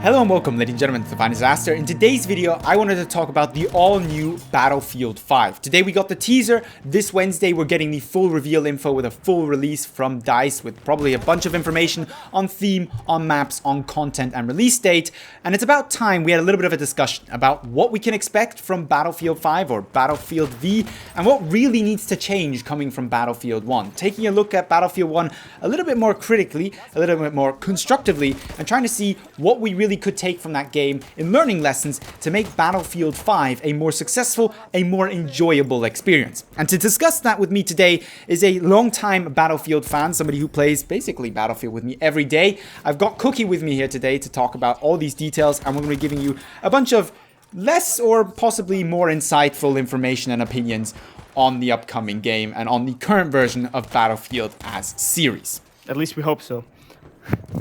Hello and welcome, ladies and gentlemen, to the Finest Disaster. In today's video, I wanted to talk about the all-new Battlefield 5. Today we got the teaser. This Wednesday we're getting the full reveal info with a full release from DICE with probably a bunch of information on theme, on maps, on content and release date. And it's about time we had a little bit of a discussion about what we can expect from Battlefield 5 or Battlefield V and what really needs to change coming from Battlefield 1. Taking a look at Battlefield 1 a little bit more critically, a little bit more constructively, and trying to see what we really could take from that game in learning lessons to make Battlefield 5 a more successful, a more enjoyable experience. And to discuss that with me today is a long-time Battlefield fan, somebody who plays basically Battlefield with me every day. I've got Cookie with me here today to talk about all these details, and we're going to be giving you a bunch of less or possibly more insightful information and opinions on the upcoming game and on the current version of Battlefield as series. At least we hope so.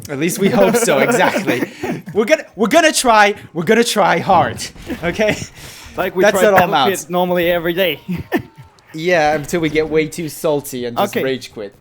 At least we hope so, exactly. We're gonna try hard, okay? Like we That's try it all Battlefield amounts. normally every day. Yeah, until we get way too salty and just Okay. rage quit.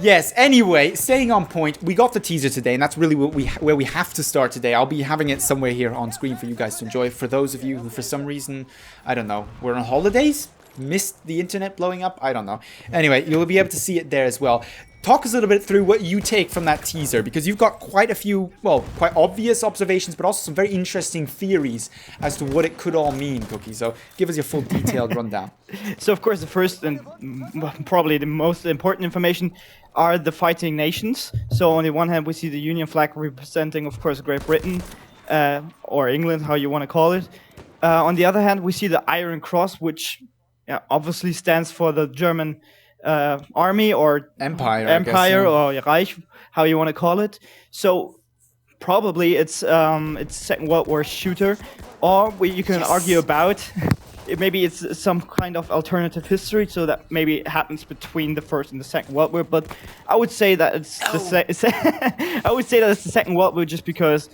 Yes, anyway, staying on point, we got the teaser today, and that's really where we have to start today. I'll be having it somewhere here on screen for you guys to enjoy. For those of you who, for some reason, I don't know, were on holidays, missed the internet blowing up, I don't know. Anyway, you'll be able to see it there as well. Talk us a little bit through what you take from that teaser, because you've got quite a few, well, quite obvious observations, but also some very interesting theories as to what it could all mean, Cookie. So give us your full detailed rundown. So of course the first and probably the most important information are the fighting nations. So on the one hand we see the Union flag representing of course Great Britain or England, how you want to call it. On the other hand we see the Iron Cross, which obviously stands for the German army or Empire, I guess, yeah. or Reich, how you want to call it. So probably it's Second World War shooter, or you can argue about maybe it's some kind of alternative history, so that maybe it happens between the First and the Second World War. But I would say that it's I would say that it's the Second World War just because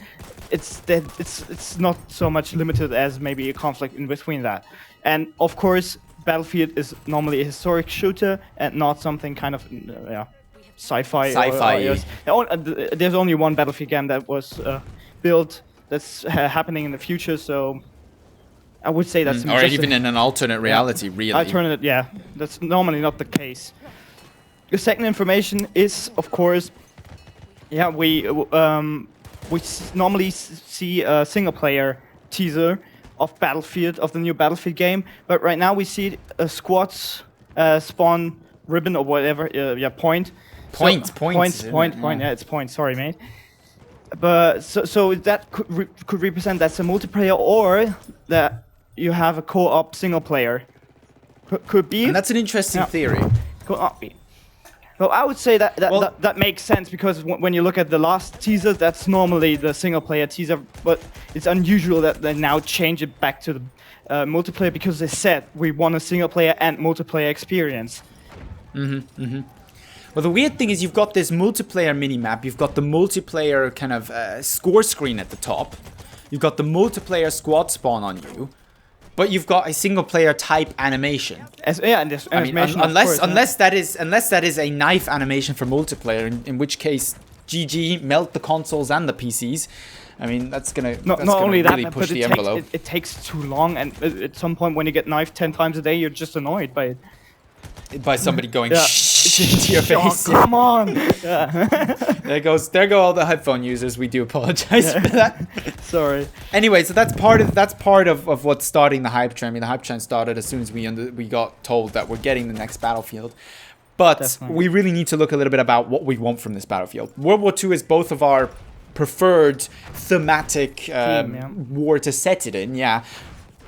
it's not so much limited as maybe a conflict in between that. And of course Battlefield is normally a historic shooter and not something kind of sci-fi. There's only one Battlefield game that was built that's happening in the future, so I would say that's or even in an alternate reality, really. Alternate, yeah, that's normally not the case. The second information is, of course, we normally see a single-player teaser of Battlefield, of the new Battlefield game, but right now we see a squads spawn ribbon or whatever, point. Point. Yeah, it's point. Sorry, mate. But so that could represent that's a multiplayer, or that you have a co-op single player. Could be. And that's an interesting theory. Could not be. Well, I would say that makes sense, because when you look at the last teaser, that's normally the single-player teaser, but it's unusual that they now change it back to the multiplayer, because they said we want a single-player and multiplayer experience. Well, the weird thing is you've got this multiplayer minimap, you've got the multiplayer kind of score screen at the top, you've got the multiplayer squad spawn on you, but you've got a single-player type animation. Unless that is a knife animation for multiplayer, in which case, GG, melt the consoles and the PCs. I mean, that's gonna really push the envelope. It takes too long, and at some point when you get knifed 10 times a day, you're just annoyed by it. By somebody going shh into your face. Oh, come on! There go all the headphone users. We do apologize for that. Sorry. Anyway, so that's part of what's starting the hype train. I mean, the hype train started as soon as we got told that we're getting the next Battlefield. But Definitely. we really need to look a little bit about what we want from this Battlefield. World War II is both of our preferred thematic war to set it in, yeah.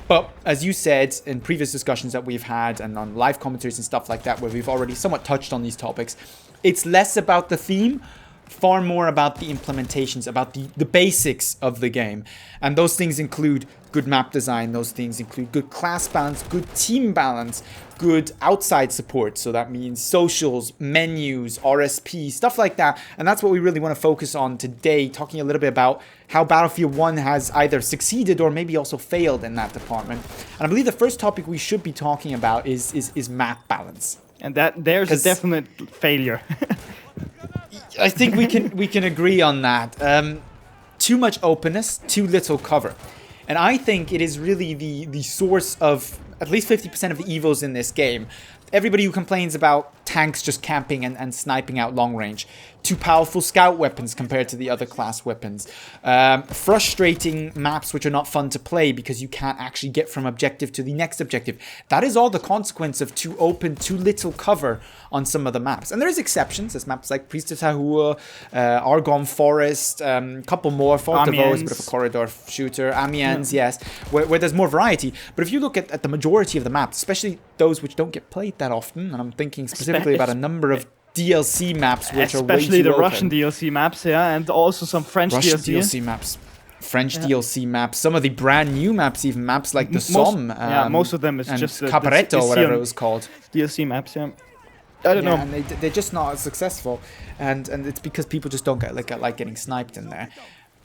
But as you said in previous discussions that we've had and on live commentaries and stuff like that, where we've already somewhat touched on these topics, it's less about the theme, far more about the implementations, about the basics of the game. And those things include good map design, those things include good class balance, good team balance, good outside support. So that means socials, menus, RSP, stuff like that. And that's what we really want to focus on today, talking a little bit about how Battlefield 1 has either succeeded or maybe also failed in that department. And I believe the first topic we should be talking about is map balance. And there's a definite failure. I think we can agree on that. too much openness, too little cover. And I think it is really the source of at least 50% of the evils in this game. Everybody who complains about tanks just camping and sniping out long range. Too powerful scout weapons compared to the other class weapons. Frustrating maps which are not fun to play because you can't actually get from objective to the next objective. That is all the consequence of too open, too little cover on some of the maps. And there's exceptions. There's maps like Priest of Tahua, Argonne Forest, a couple more. Fort de Vaux is a bit of a corridor shooter. Amiens, yes, where there's more variety. But if you look at the majority of the maps, especially those which don't get played that often, and I'm thinking specifically about a number of DLC maps which are way especially too the open. Russian DLC maps, yeah, and also some French Russian DLC. DLC maps. French DLC maps, some of the brand new maps, even maps like the Somme. Most of them is and just Cabaretto, or whatever it was called. DLC maps, yeah. I don't know. And they're just not as successful, and it's because people just don't like getting sniped in there.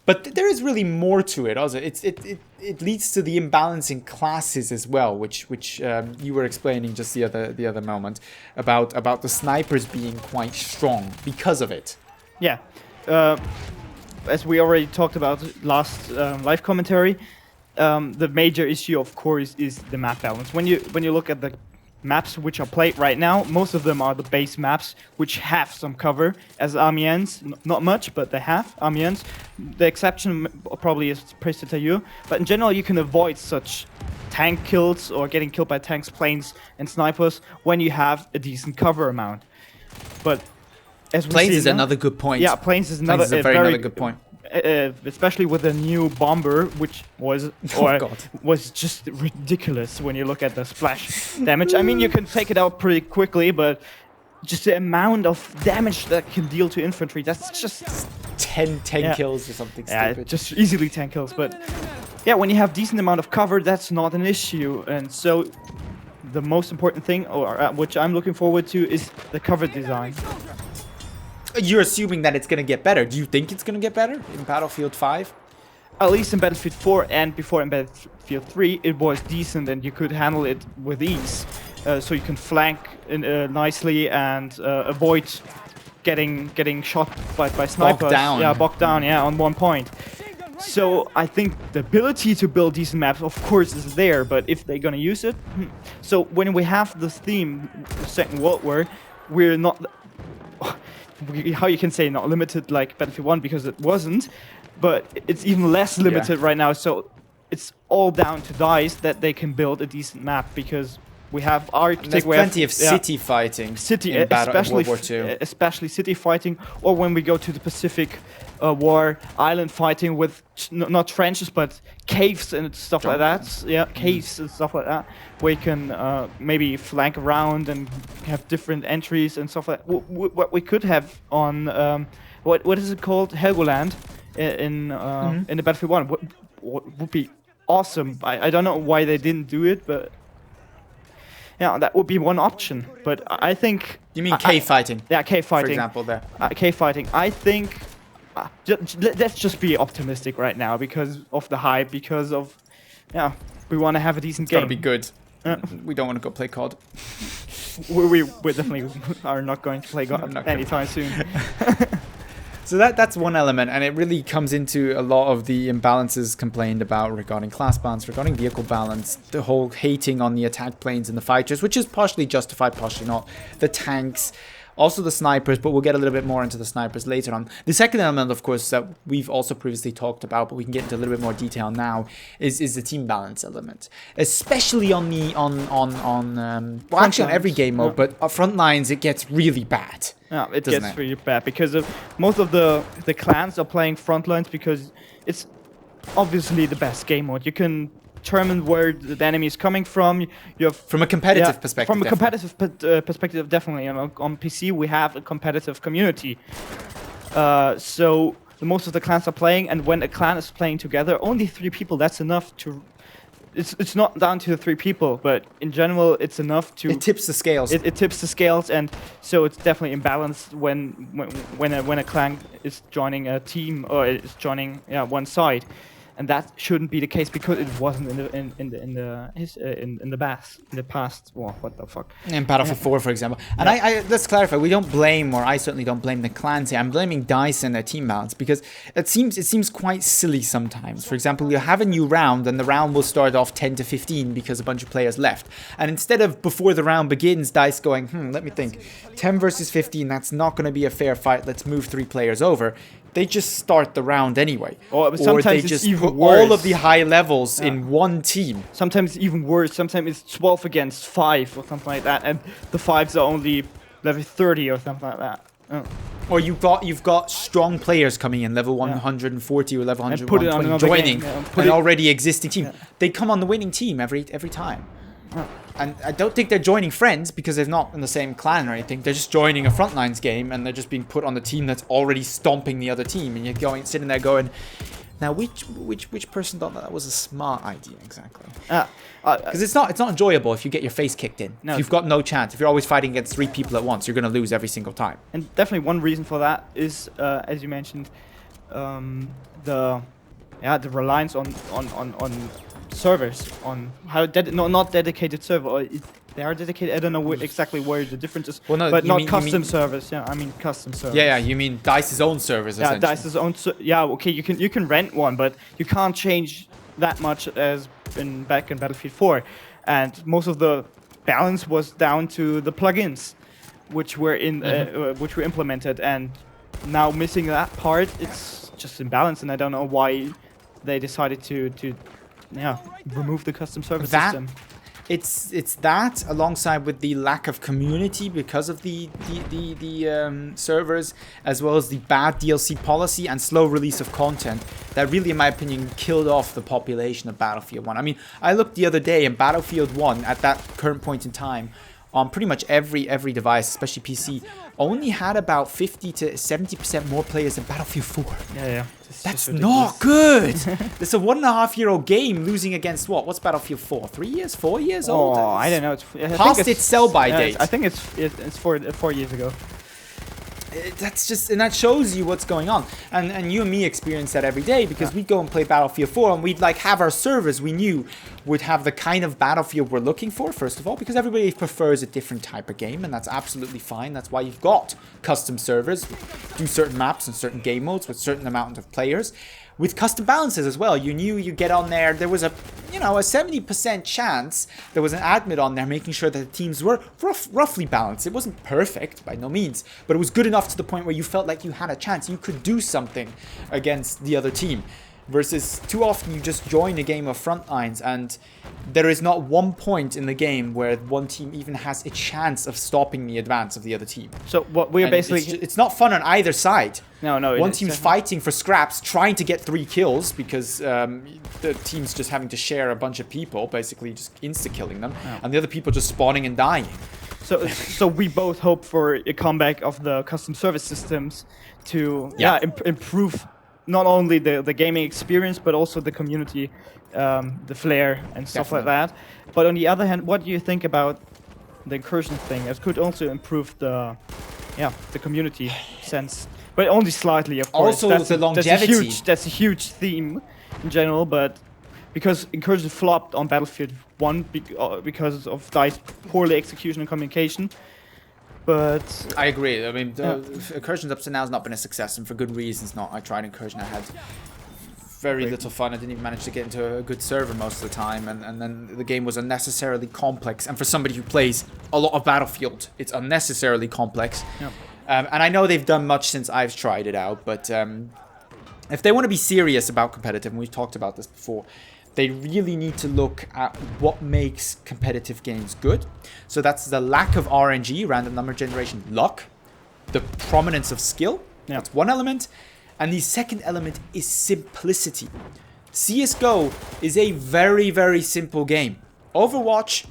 But there is really more to it. Also, it leads to the imbalance in classes as well, which you were explaining just the other moment about the snipers being quite strong because of it. Yeah, as we already talked about last live commentary, the major issue, of course, is the map balance. When you look at the maps which are played right now, most of them are the base maps which have some cover, as Amiens, not much, but they have Amiens. The exception probably is Priest of Tahua, but in general you can avoid such tank kills or getting killed by tanks, planes, and snipers when you have a decent cover amount. But as we Planes see is now, another good point. Yeah, planes is another another good point. Especially with the new bomber, which was was just ridiculous when you look at the splash damage. I mean, you can take it out pretty quickly, but just the amount of damage that can deal to infantry, that's just 10 kills or something stupid. Just easily 10 kills. But yeah, when you have decent amount of cover, that's not an issue. And so the most important thing, or which I'm looking forward to, is the cover design. You're assuming that it's going to get better. Do you think it's going to get better in Battlefield 5? At least in Battlefield 4 and before in Battlefield 3, it was decent and you could handle it with ease. So you can flank nicely and avoid getting shot by snipers. Bogged down. Yeah, bogged down, yeah, on one point. So I think the ability to build decent maps, of course, is there, but if they're going to use it... So when we have this theme, the Second World War, we're not... How you can say not limited like Battlefield 1 because it wasn't, but it's even less limited right now. So it's all down to DICE that they can build a decent map because we have Arctic. There's plenty of city fighting. Especially World War II. Especially city fighting, or when we go to the Pacific War, island fighting with not trenches but caves and stuff like that. Yeah, caves and stuff like that, where you can maybe flank around and have different entries and stuff like that. What we could have on what is it called, Helgoland, in the Battlefield 1 would be awesome. I don't know why they didn't do it, but yeah, that would be one option. But I think... You mean cave fighting? Yeah, cave fighting. For example, there. Cave fighting. I think... let's just be optimistic right now because of the hype, because of... Yeah, we want to have a decent game. It's gotta be good. We don't want to go play COD. we definitely are not going to play COD anytime soon. So that's one element, and it really comes into a lot of the imbalances complained about regarding class balance, regarding vehicle balance, the whole hating on the attack planes and the fighters, which is partially justified, partially not. The tanks, also the snipers, but we'll get a little bit more into the snipers later on. The second element, of course, that we've also previously talked about, but we can get into a little bit more detail now, is the team balance element, especially on the well, actually on every game mode, but front lines it gets really bad. Yeah, it gets really bad because most of the clans are playing front lines because it's obviously the best game mode. You can determine where the enemy is coming from. You have from a competitive perspective. From a competitive perspective, definitely. You know, on PC we have a competitive community. So most of the clans are playing, and when a clan is playing together, only 3 people. That's enough to. It's not down to the 3 people, but in general, it's enough to. It tips the scales. It tips the scales, and so it's definitely imbalanced when a clan is joining a team or is joining one side. and that shouldn't be the case because it wasn't in the past. Well, what the fuck? In Battlefield 4, for example. And I let's clarify, we don't blame, or I certainly don't blame the clans here. I'm blaming DICE and their team balance because it seems quite silly sometimes. For example, you have a new round and the round will start off 10 to 15 because a bunch of players left. And instead of before the round begins, DICE going, let me think, 10 versus 15, that's not going to be a fair fight. Let's move 3 players over. They just start the round anyway. Or they just put all of the high levels in one team. Sometimes it's even worse. Sometimes it's 12 against 5 or something like that, and the 5s are only level 30 or something like that. Or you've got strong players coming in, level 140 or level 120 joining an already existing team. They come on the winning team every time. And I don't think they're joining friends because they're not in the same clan or anything. They're just joining a Frontlines game and they're just being put on the team that's already stomping the other team. And you're sitting there going, now which person thought that was a smart idea exactly? Because it's not enjoyable if you get your face kicked in. No. If you've got no chance. If you're always fighting against 3 people at once, you're going to lose every single time. And definitely one reason for that is, as you mentioned, the reliance on servers, on how not dedicated server, or they are dedicated. I don't know exactly where the difference is. Well, no, but not custom servers. Yeah, I mean custom servers. Yeah, you mean DICE's own servers. Yeah, DICE's own. Yeah, okay, you can rent one, but you can't change that much as back in Battlefield 4, and most of the balance was down to the plugins, which were implemented, and now missing that part, it's just imbalance, and I don't know why they decided to remove the custom server system. It's that alongside with the lack of community because of the servers, as well as the bad DLC policy and slow release of content that really, in my opinion, killed off the population of Battlefield 1. I mean, I looked the other day and Battlefield 1 at that current point in time on pretty much every device, especially PC, only had about 50 to 70% more players than Battlefield 4. Yeah. That's not good. It's a 1.5-year-old game losing against what? What's Battlefield 4? 3 years? 4 years old? Oh, I don't know. Past its sell-by date. I think it's 4 years ago. That's just, and that shows you what's going on. And you and me experience that every day because we'd go and play Battlefield 4 and we'd like have our servers we knew would have the kind of Battlefield we're looking for, first of all, because everybody prefers a different type of game, and that's absolutely fine. That's why you've got custom servers, do certain maps and certain game modes with certain amount of players. With custom balances as well, you knew you get on there, there was a 70% chance there was an admin on there making sure that the teams were roughly balanced. It wasn't perfect by no means, but it was good enough to the point where you felt like you had a chance. You could do something against the other team. Versus too often you just join a game of Frontlines and there is not one point in the game where one team even has a chance of stopping the advance of the other team. So what we're basically... It's not fun on either side. No. One team's fighting for scraps, trying to get 3 kills because the team's just having to share a bunch of people, basically just insta-killing them, and the other people just spawning and dying. So we both hope for a comeback of the custom service systems to improve not only the gaming experience, but also the community, the flair and stuff like that. But on the other hand, what do you think about the incursion thing? It could also improve the community sense, but only slightly, of course. Also, the longevity. That's a huge theme in general, but because incursion flopped on Battlefield 1 because of DICE poorly execution and communication. But I agree. I mean, Incursion's up to now has not been a success, and for good reasons. I tried Incursion. I had very little fun. I didn't even manage to get into a good server most of the time, and then the game was unnecessarily complex. And for somebody who plays a lot of Battlefield, it's unnecessarily complex. Yep. And I know they've done much since I've tried it out, but if they want to be serious about competitive, and we've talked about this before, they really need to look at what makes competitive games good. So that's the lack of RNG, random number generation, luck, the prominence of skill. That's one element. And the second element is simplicity. CSGO is a very, very simple game. Overwatch,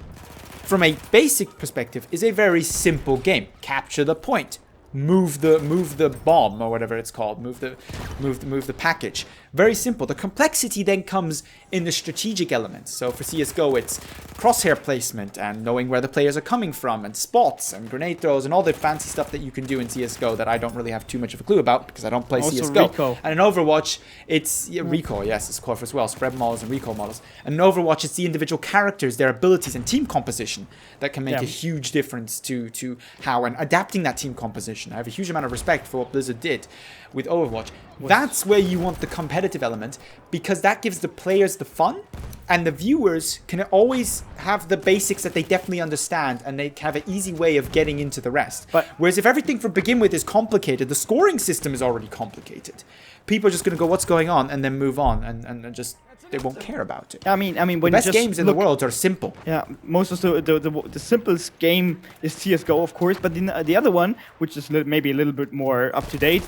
from a basic perspective, is a very simple game. Capture the point. Move the bomb or whatever it's called. Move the package. Very simple. The complexity then comes in the strategic elements. So for CSGO, it's crosshair placement and knowing where the players are coming from and spots and grenade throws and all the fancy stuff that you can do in CSGO that I don't really have too much of a clue about because I don't play Also CSGO. Recoil. And in Overwatch, it's recoil, yes, it's called for as well, spread models and recoil models. And in Overwatch, it's the individual characters, their abilities and team composition that can make a huge difference to how and adapting that team composition. I have a huge amount of respect for what Blizzard did with Overwatch. That's where you want the competitive element because that gives the players the fun and the viewers can always have the basics that they definitely understand and they have an easy way of getting into the rest. Whereas if everything from begin with is complicated, the scoring system is already complicated. People are just going to go, what's going on? And then move on and just, they won't care about it. I mean, when the best games in the world are simple. Yeah, most of the simplest game is CS:GO, of course, but the other one, which is maybe a little bit more up to date,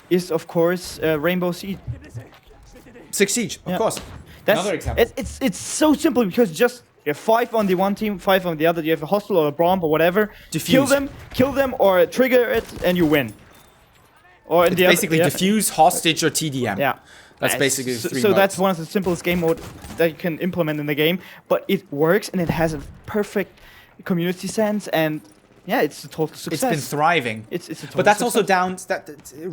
is of course Rainbow Siege. Siege, of course. That's another example. It's so simple because just you have 5 on the one team, 5 on the other. You have a hostile or a bomb or whatever. Defuse. Kill them, or trigger it, and you win. Or it's basically defuse, hostage, or TDM. Yeah. That's basically the 3 So modes. that's one of the simplest game mode that you can implement in the game, but it works and it has a perfect community sense, and yeah, it's a total success. It's been thriving. It's a total but that's success. also down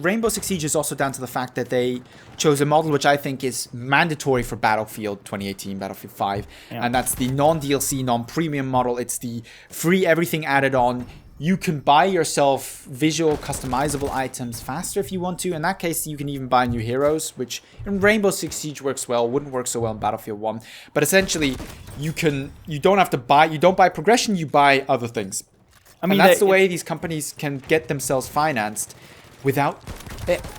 Rainbow Six Siege is also down to the fact that they chose a model which I think is mandatory for Battlefield 2018, Battlefield 5, and that's the non-DLC, non-premium model. It's the free everything added on. You can buy yourself visual customizable items faster if you want to. In that case, you can even buy new heroes, which in Rainbow Six Siege works well, wouldn't work so well in Battlefield 1. But essentially, you don't buy progression, you buy other things. I mean, and that's the way these companies can get themselves financed without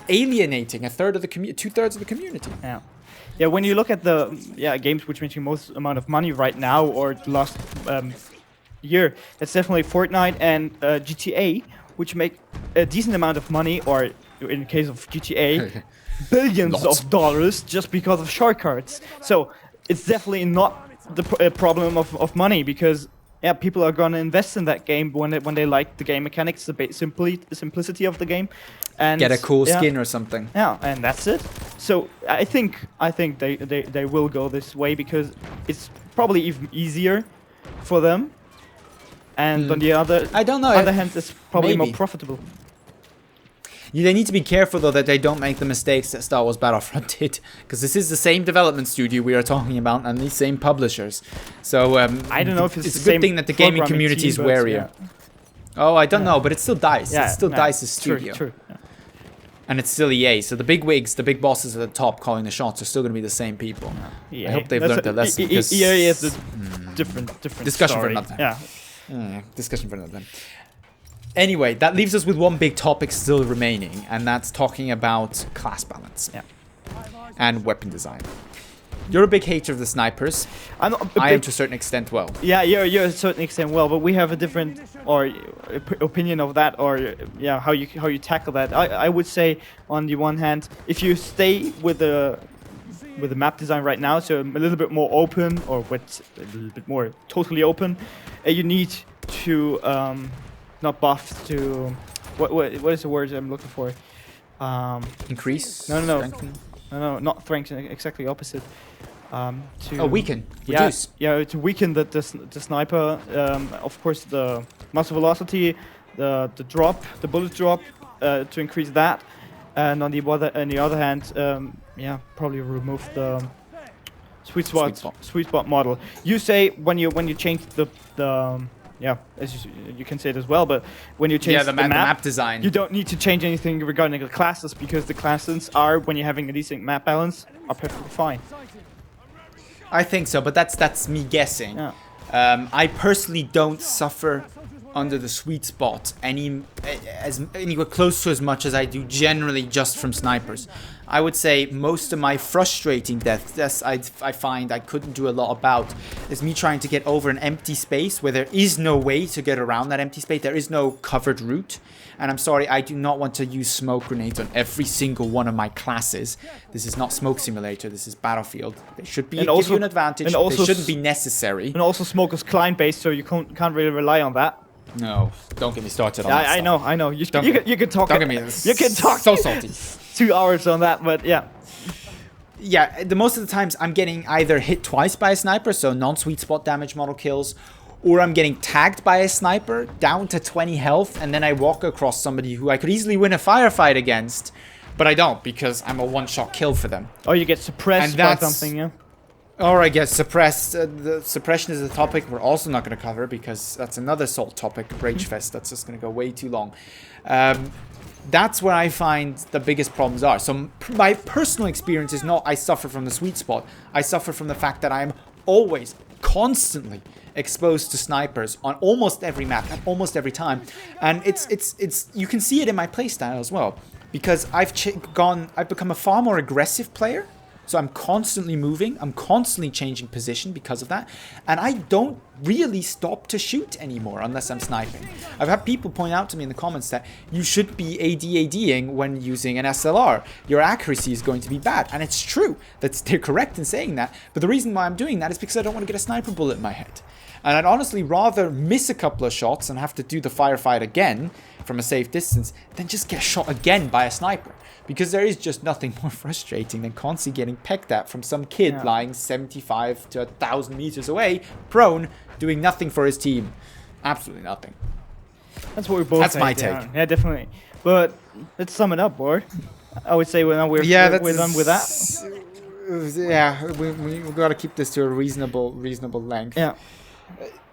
alienating two-thirds of the community. Yeah. Yeah, when you look at the games which make the most amount of money right now or the last year, that's definitely Fortnite and GTA, which make a decent amount of money, or in the case of GTA, billions of dollars just because of shark cards. So it's definitely not the problem of money because people are gonna invest in that game when they like the game mechanics, the simplicity of the game, and get a cool skin or something. Yeah, and that's it. So I think they will go this way because it's probably even easier for them. And on the other hand, it's probably more profitable. They need to be careful, though, that they don't make the mistakes that Star Wars Battlefront did. Because this is the same development studio we are talking about and these same publishers. So I don't know if it's a good thing that the gaming community is warier. Oh, I don't know, but it's still DICE. It's still DICE's studio. True. Yeah. And it's still EA. So the big wigs, the big bosses at the top calling the shots are still going to be the same people. I hope they've learned their lesson. EA is a different discussion story. for another time. Yeah. Discussion for another time. Anyway, that leaves us with one big topic still remaining, and that's talking about class balance and weapon design. You're a big hater of the snipers. I am to a certain extent. Well, yeah, you're to a certain extent. Well, but we have a different opinion of that, or how you tackle that. I would say on the one hand, if you stay with the map design right now, so a little bit more open, or with a little bit more totally open, you need to not buff to what is the word I'm looking for? Increase? No, strengthen? No, not strengthen. Exactly opposite. To weaken, reduce. Yeah, to weaken the sniper. Of course, the muzzle velocity, the bullet drop, to increase that, and on the other hand, probably remove the sweet spot model. You say when you change the as you can say it as well, but when you change the map design, you don't need to change anything regarding the classes because the classes are, when you're having a decent map balance, are perfectly fine. I think so, but that's me guessing. Yeah. I personally don't suffer under the sweet spot anywhere close to as much as I do generally just from snipers. I would say most of my frustrating deaths I find I couldn't do a lot about is me trying to get over an empty space where there is no way to get around that empty space. There is no covered route. And I'm sorry, I do not want to use smoke grenades on every single one of my classes. This is not Smoke Simulator, this is Battlefield. They should give you an advantage, they shouldn't be necessary. And also smoke is client-based, so you can't really rely on that. No, don't get me started on that I know. You can talk. Don't get me. You can talk. So salty. 2 hours on that, but yeah. yeah, the most of the times I'm getting either hit twice by a sniper, so non-sweet spot damage model kills, or I'm getting tagged by a sniper down to 20 health, and then I walk across somebody who I could easily win a firefight against, but I don't because I'm a one-shot kill for them. Or you get suppressed by something, yeah. Or I get suppressed. The suppression is a topic we're also not going to cover because that's another salt topic, Ragefest. That's just going to go way too long. That's where I find the biggest problems are. So my personal experience is not I suffer from the sweet spot. I suffer from the fact that I'm always, constantly exposed to snipers on almost every map at almost every time. And it's you can see it in my playstyle as well. Because I've become a far more aggressive player. So I'm constantly moving, I'm constantly changing position because of that, and I don't really stop to shoot anymore unless I'm sniping. I've had people point out to me in the comments that you should be ADing when using an SLR. Your accuracy is going to be bad, and it's true. They're correct in saying that, but the reason why I'm doing that is because I don't want to get a sniper bullet in my head. And I'd honestly rather miss a couple of shots and have to do the firefight again from a safe distance than just get shot again by a sniper. Because there is just nothing more frustrating than constantly getting pecked at from some kid lying 75 to 1,000 meters away, prone, doing nothing for his team. Absolutely nothing. That's what we both That's say, my take. Yeah, definitely. But let's sum it up, boy. I would say we're done with that. Yeah, we got to keep this to a reasonable length. Yeah.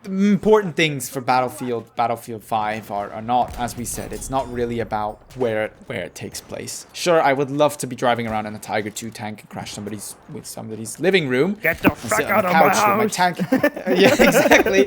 Important things for Battlefield 5 are not, as we said, it's not really about where it takes place. Sure, I would love to be driving around in a Tiger 2 tank and crash somebody's living room. Get the fuck out of my house! My tank. Yeah, exactly.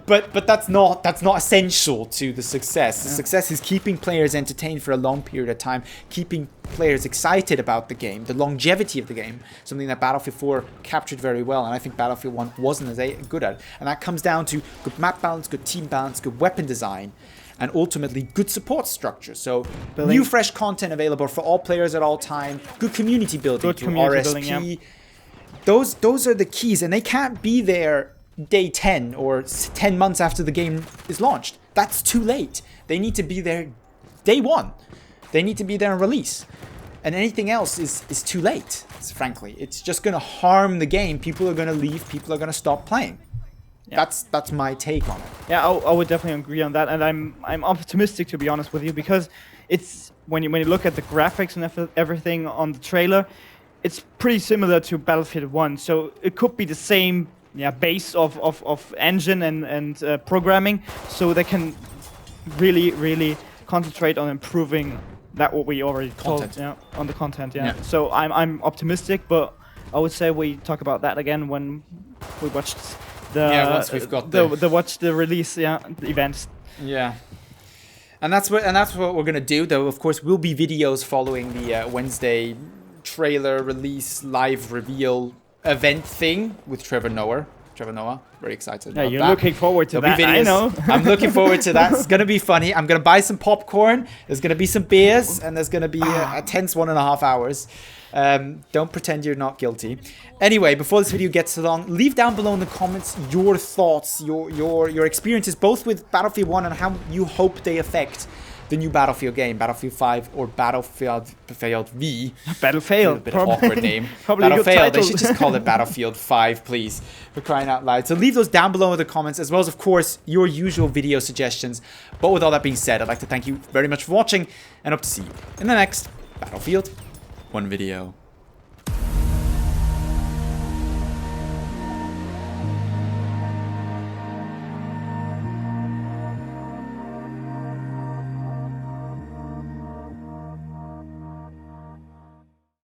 But that's not essential to the success. The success is keeping players entertained for a long period of time, keeping players excited about the game, the longevity of the game, something that Battlefield 4 captured very well, and I think Battlefield 1 wasn't as good at. And that comes down to good map balance, good team balance, good weapon design, and ultimately good support structure. So new fresh content available for all players at all time, good community building through RSP. Those are the keys, and they can't be there day 10 or 10 months after the game is launched. That's too late. They need to be there day 1. They need to be there on release. And anything else is too late, frankly. It's just going to harm the game. People are going to leave. People are going to stop playing. Yeah. That's my take on it. Yeah, I would definitely agree on that. And I'm optimistic, to be honest with you, because it's when you look at the graphics and everything on the trailer, it's pretty similar to Battlefield 1. So it could be the same base of engine and programming. So they can really concentrate on improving that what we already told on the content. So I'm optimistic, but I would say we talk about that again when we watched once we've got the release the events. And that's what we're gonna do. Though of course will be videos following the Wednesday trailer release live reveal event thing with Trevor Noah. Very excited about that. You're looking forward to that, I know. I'm looking forward to that. It's going to be funny. I'm going to buy some popcorn. There's going to be some beers. And there's going to be a tense 1.5 hours. Don't pretend you're not guilty. Anyway, before this video gets too long, leave down below in the comments your thoughts, your experiences, both with Battlefield 1 and how you hope they affect the new Battlefield game, Battlefield 5 or Battlefield V. Battlefield. A bit of awkward name. Probably Battlefield. They should just call it Battlefield 5, please, for crying out loud. So leave those down below in the comments, as well as, of course, your usual video suggestions. But with all that being said, I'd like to thank you very much for watching, and hope to see you in the next Battlefield 1 video.